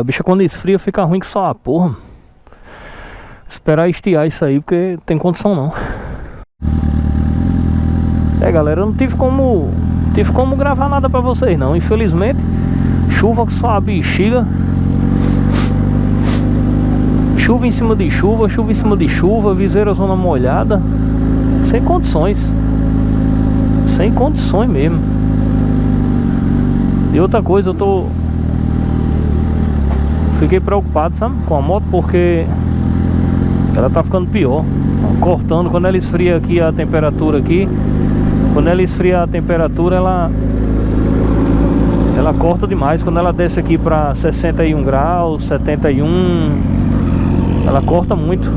A bicha quando esfria fica ruim que só a porra. Esperar estiar isso aí, porque tem condição não. É galera, eu não tive como gravar nada pra vocês não, infelizmente. Chuva que só a bexiga. Chuva em cima de chuva, chuva em cima de chuva, viseira zona molhada. Sem condições. Sem condições mesmo. E outra coisa, fiquei preocupado, sabe, com a moto, porque ela tá ficando pior. Cortando, quando ela esfria aqui a temperatura aqui. Quando ela esfria a temperatura, ela corta demais. Quando ela desce aqui pra 61 graus, 71, ela corta muito.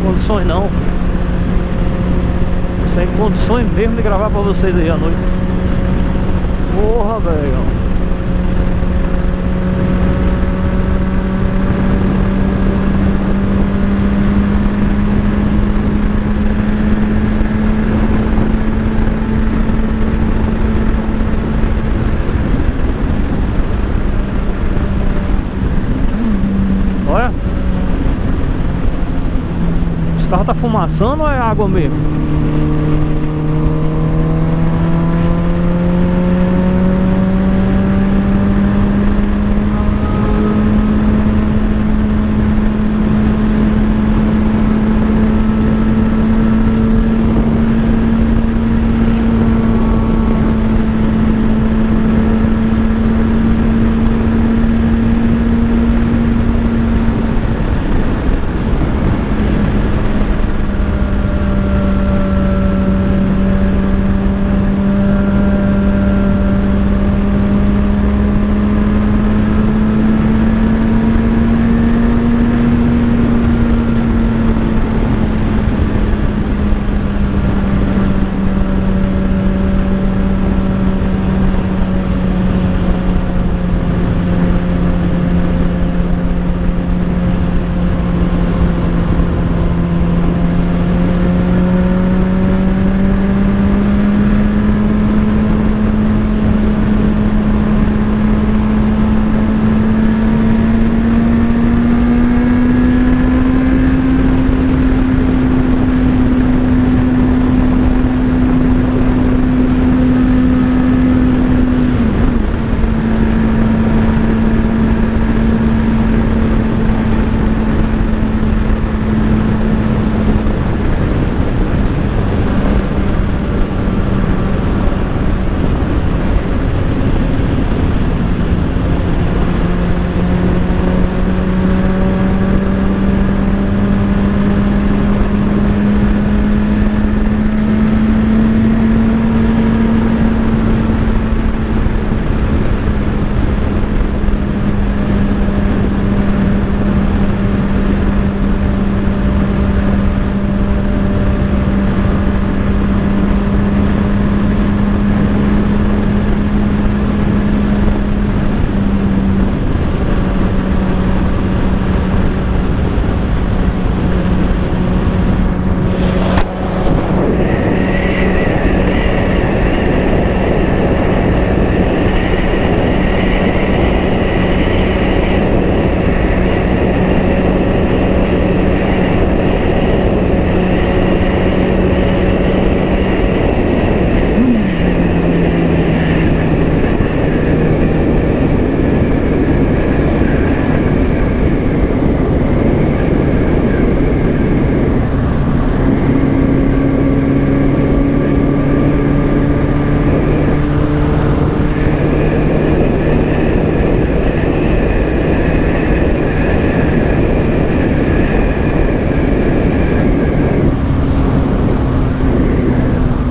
Condições não. Sem condições mesmo de gravar pra vocês aí à noite. Porra, velho. Olha. tá fumaçando ou é água mesmo?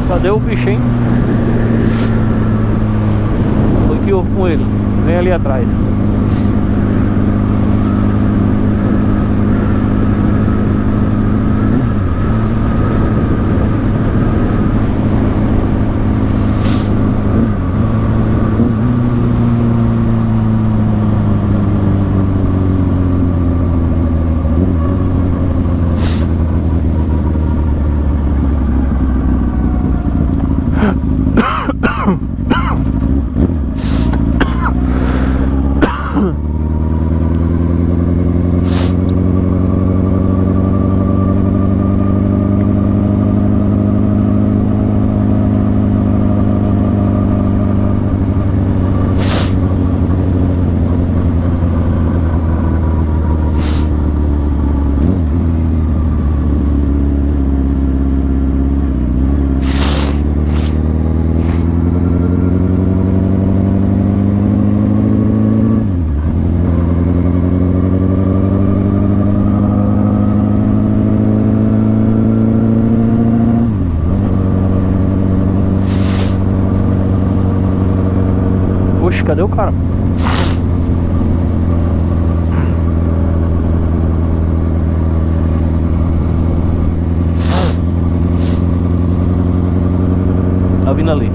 Cadê o bicho, hein? Foi que houve com ele? Vem ali atrás. Oxe, cadê o cara? Tá vindo ali.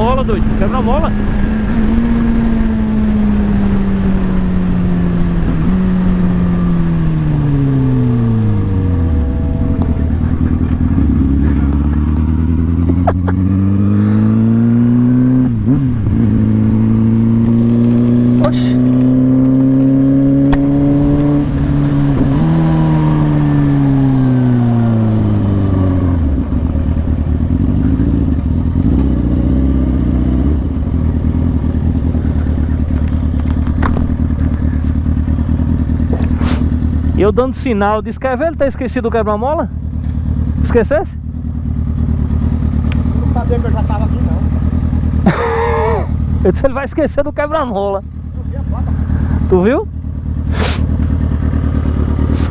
quebra-mola, doido. Quebra-mola. Oxi. E eu dando sinal, disse que é velho, tá esquecido do quebra-mola? Esquecesse? Eu não sabia que eu já tava aqui não. Eu disse, ele vai esquecer do quebra-mola. Eu vi a placa. Tu viu?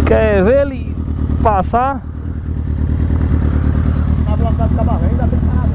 Quer ver ele passar? Na velocidade que tava vendo, ainda tem que parar.